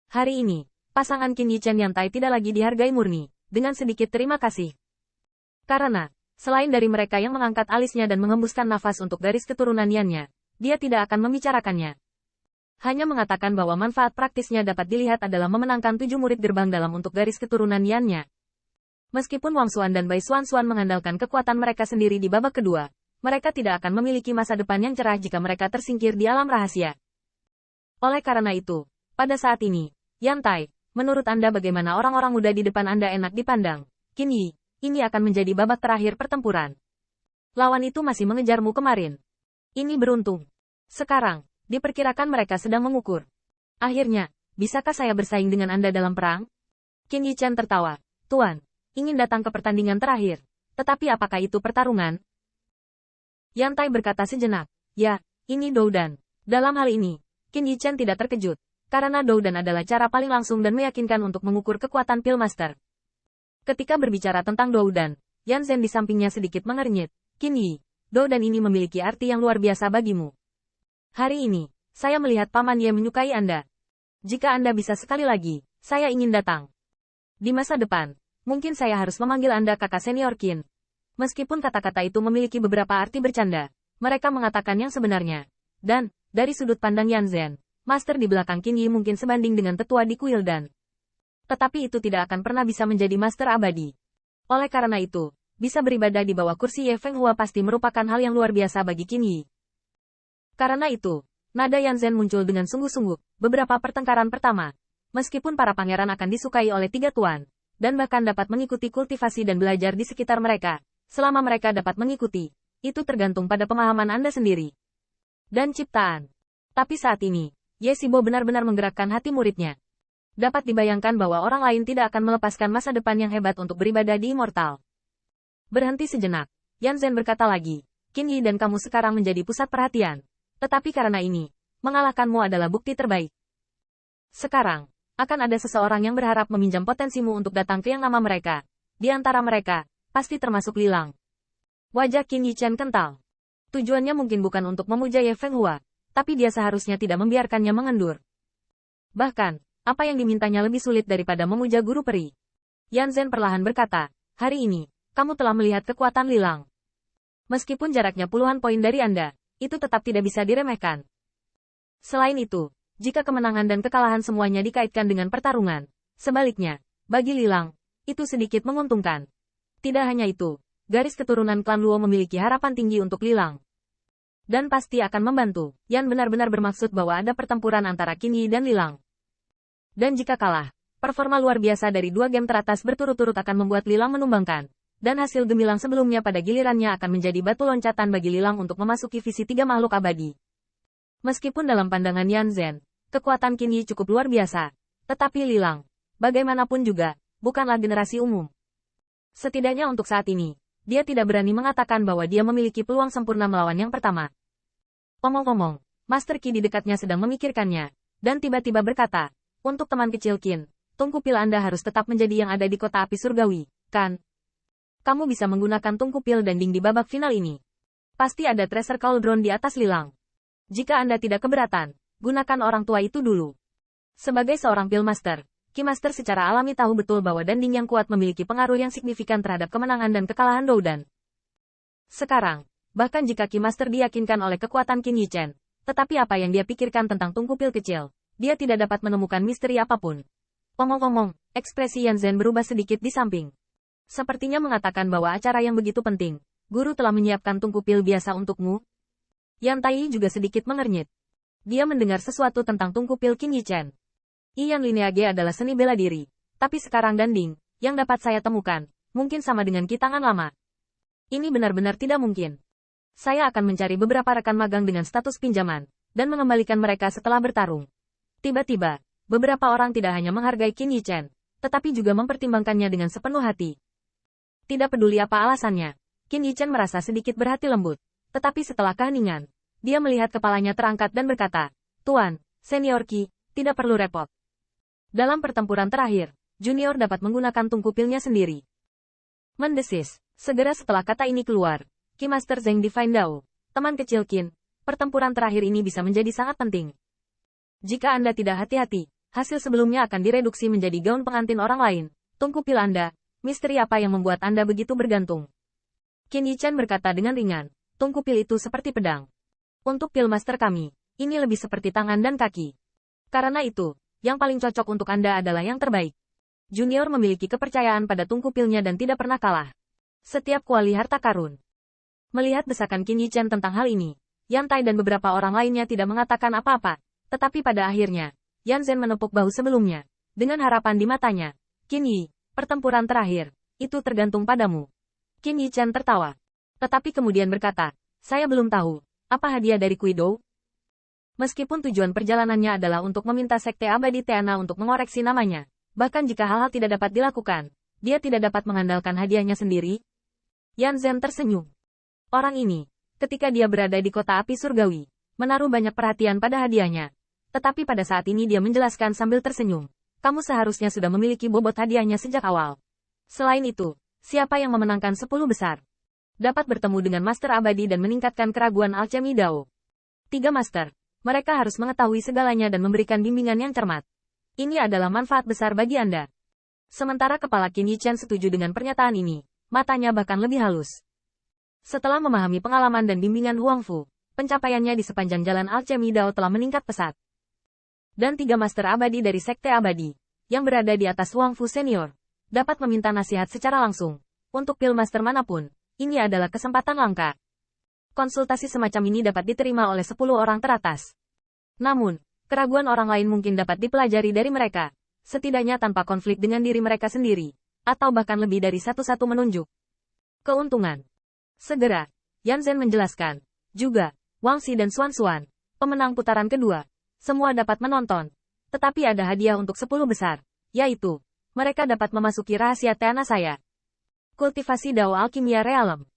Hari ini, pasangan Qin Yichen Yantai tidak lagi dihargai murni, dengan sedikit terima kasih. Karena, selain dari mereka yang mengangkat alisnya dan mengembuskan nafas untuk garis keturunan Yannya, dia tidak akan membicarakannya. Hanya mengatakan bahwa manfaat praktisnya dapat dilihat adalah memenangkan 7 murid gerbang dalam untuk garis keturunan Yannya. Meskipun Wang Xuan dan Bai Xuan mengandalkan kekuatan mereka sendiri di babak kedua, mereka tidak akan memiliki masa depan yang cerah jika mereka tersingkir di alam rahasia. Oleh karena itu, pada saat ini, Yantai, menurut Anda bagaimana orang-orang muda di depan Anda enak dipandang? Qin Yi, ini akan menjadi babak terakhir pertempuran. Lawan itu masih mengejarmu kemarin. Ini beruntung. Sekarang, diperkirakan mereka sedang mengukur. Akhirnya, bisakah saya bersaing dengan Anda dalam perang? Qin Yichen tertawa. Tuan, ingin datang ke pertandingan terakhir. Tetapi apakah itu pertarungan? Yantai berkata sejenak. Ya, ini Doudan. Dalam hal ini, Qin Yichen tidak terkejut. Karena Doudan adalah cara paling langsung dan meyakinkan untuk mengukur kekuatan Pillmaster. Ketika berbicara tentang Doudan, Yan Zhen di sampingnya sedikit mengernyit. Qin Yi, Doudan ini memiliki arti yang luar biasa bagimu. Hari ini, saya melihat Paman Ye menyukai Anda. Jika Anda bisa sekali lagi, saya ingin datang. Di masa depan, mungkin saya harus memanggil Anda kakak senior Qin. Meskipun kata-kata itu memiliki beberapa arti bercanda, mereka mengatakan yang sebenarnya. Dan, dari sudut pandang Yan Zhen, Master di belakang Qin Yi mungkin sebanding dengan tetua di Kuildan. Tetapi itu tidak akan pernah bisa menjadi master abadi. Oleh karena itu, bisa beribadah di bawah kursi Ye Feng Hua pasti merupakan hal yang luar biasa bagi Qin Yi. Karena itu, nada Yan Zhen muncul dengan sungguh-sungguh, beberapa pertengkaran pertama. Meskipun para pangeran akan disukai oleh 3 tuan, dan bahkan dapat mengikuti kultivasi dan belajar di sekitar mereka, selama mereka dapat mengikuti, itu tergantung pada pemahaman Anda sendiri. Dan ciptaan. Tapi saat ini, Ye Shibo benar-benar menggerakkan hati muridnya. Dapat dibayangkan bahwa orang lain tidak akan melepaskan masa depan yang hebat untuk beribadah di Immortal. Berhenti sejenak, Yan Zhen berkata lagi, Qin Yi dan kamu sekarang menjadi pusat perhatian. Tetapi karena ini, mengalahkanmu adalah bukti terbaik. Sekarang, akan ada seseorang yang berharap meminjam potensimu untuk datang ke yang nama mereka. Di antara mereka, pasti termasuk Lilang. Wajah Qin Yichen kental. Tujuannya mungkin bukan untuk memuja Ye Feng Hua, tapi dia seharusnya tidak membiarkannya mengendur. Bahkan, apa yang dimintanya lebih sulit daripada memuja guru peri. Yan Zhen perlahan berkata, hari ini, kamu telah melihat kekuatan Lilang. Meskipun jaraknya puluhan poin dari Anda, itu tetap tidak bisa diremehkan. Selain itu, jika kemenangan dan kekalahan semuanya dikaitkan dengan pertarungan, sebaliknya, bagi Lilang, itu sedikit menguntungkan. Tidak hanya itu, garis keturunan klan Luo memiliki harapan tinggi untuk Lilang. Dan pasti akan membantu. Yan benar-benar bermaksud bahwa ada pertempuran antara Qin Yi dan Lilang. Dan jika kalah, performa luar biasa dari 2 game teratas berturut-turut akan membuat Lilang menumbangkan. Dan hasil gemilang sebelumnya pada gilirannya akan menjadi batu loncatan bagi Lilang untuk memasuki visi 3 makhluk abadi. Meskipun dalam pandangan Yan Zhen, kekuatan Qin Yi cukup luar biasa. Tetapi Lilang, bagaimanapun juga, bukanlah generasi umum. Setidaknya untuk saat ini, dia tidak berani mengatakan bahwa dia memiliki peluang sempurna melawan yang pertama. Omong-omong, Master Qi di dekatnya sedang memikirkannya, dan tiba-tiba berkata, untuk teman kecil Qin, tungku pil Anda harus tetap menjadi yang ada di kota api surgawi, kan? Kamu bisa menggunakan tungku pil danding di babak final ini. Pasti ada treasure cauldron di atas Lilang. Jika Anda tidak keberatan, gunakan orang tua itu dulu. Sebagai seorang pil master, Qi Master secara alami tahu betul bahwa danding yang kuat memiliki pengaruh yang signifikan terhadap kemenangan dan kekalahan Doudan. Sekarang, bahkan jika Qi Master diyakinkan oleh kekuatan Qin Yichen, tetapi apa yang dia pikirkan tentang tungku pil kecil, dia tidak dapat menemukan misteri apapun. Omong-omong, ekspresi Yan Zhen berubah sedikit di samping. Sepertinya mengatakan bahwa acara yang begitu penting, guru telah menyiapkan tungku pil biasa untukmu. Yan Tai juga sedikit mengernyit. Dia mendengar sesuatu tentang tungku pil Qin Yichen. Ian Lineage adalah seni bela diri, tapi sekarang danding, yang dapat saya temukan, mungkin sama dengan Qi tangan lama. Ini benar-benar tidak mungkin. Saya akan mencari beberapa rekan magang dengan status pinjaman, dan mengembalikan mereka setelah bertarung. Tiba-tiba, beberapa orang tidak hanya menghargai Qin Yichen, tetapi juga mempertimbangkannya dengan sepenuh hati. Tidak peduli apa alasannya, Qin Yichen merasa sedikit berhati lembut, tetapi setelah keheningan, dia melihat kepalanya terangkat dan berkata, Tuan, Senior Qi, tidak perlu repot. Dalam pertempuran terakhir, Junior dapat menggunakan tungku pilnya sendiri. Mendesis, segera setelah kata ini keluar, Qi Master Zheng Divine Dao, teman kecil Qin, pertempuran terakhir ini bisa menjadi sangat penting. Jika Anda tidak hati-hati, hasil sebelumnya akan direduksi menjadi gaun pengantin orang lain. Tungku pil Anda, misteri apa yang membuat Anda begitu bergantung? Qin Yichan berkata dengan ringan, tungku pil itu seperti pedang. Untuk pil master kami, ini lebih seperti tangan dan kaki. Karena itu, yang paling cocok untuk Anda adalah yang terbaik. Junior memiliki kepercayaan pada tungku pilnya dan tidak pernah kalah. Setiap kuali harta karun. Melihat desakan Qin Yichan tentang hal ini, Yan Tai dan beberapa orang lainnya tidak mengatakan apa-apa. Tetapi pada akhirnya, Yan Zhen menepuk bahu sebelumnya. Dengan harapan di matanya. Qin Yi, pertempuran terakhir, itu tergantung padamu. Qin Yichan tertawa. Tetapi kemudian berkata, saya belum tahu, apa hadiah dari Kuidou? Meskipun tujuan perjalanannya adalah untuk meminta Sekte Abadi Teana untuk mengoreksi namanya, bahkan jika hal-hal tidak dapat dilakukan, dia tidak dapat mengandalkan hadiahnya sendiri. Yan Zhen tersenyum. Orang ini, ketika dia berada di kota api surgawi, menaruh banyak perhatian pada hadiahnya. Tetapi pada saat ini dia menjelaskan sambil tersenyum. Kamu seharusnya sudah memiliki bobot hadiahnya sejak awal. Selain itu, siapa yang memenangkan 10 besar? Dapat bertemu dengan Master Abadi dan meningkatkan keraguan alchemy Dao. 3 Master. Mereka harus mengetahui segalanya dan memberikan bimbingan yang cermat. Ini adalah manfaat besar bagi Anda. Sementara kepala Qin Yichan setuju dengan pernyataan ini, matanya bahkan lebih halus. Setelah memahami pengalaman dan bimbingan Huang Fu, pencapaiannya di sepanjang jalan alchemy Dao telah meningkat pesat. Dan 3 Master Abadi dari Sekte Abadi, yang berada di atas Huang Fu Senior, dapat meminta nasihat secara langsung. Untuk pil master manapun, ini adalah kesempatan langka. Konsultasi semacam ini dapat diterima oleh 10 orang teratas. Namun, keraguan orang lain mungkin dapat dipelajari dari mereka, setidaknya tanpa konflik dengan diri mereka sendiri, atau bahkan lebih dari satu-satu menunjuk. Keuntungan. Segera, Yan Zhen menjelaskan. Juga, Wang Xi dan Xuan Xuan, pemenang putaran kedua, semua dapat menonton. Tetapi ada hadiah untuk 10 besar, yaitu, mereka dapat memasuki rahasia Teana saya. Kultivasi Dao Alkimia Realem.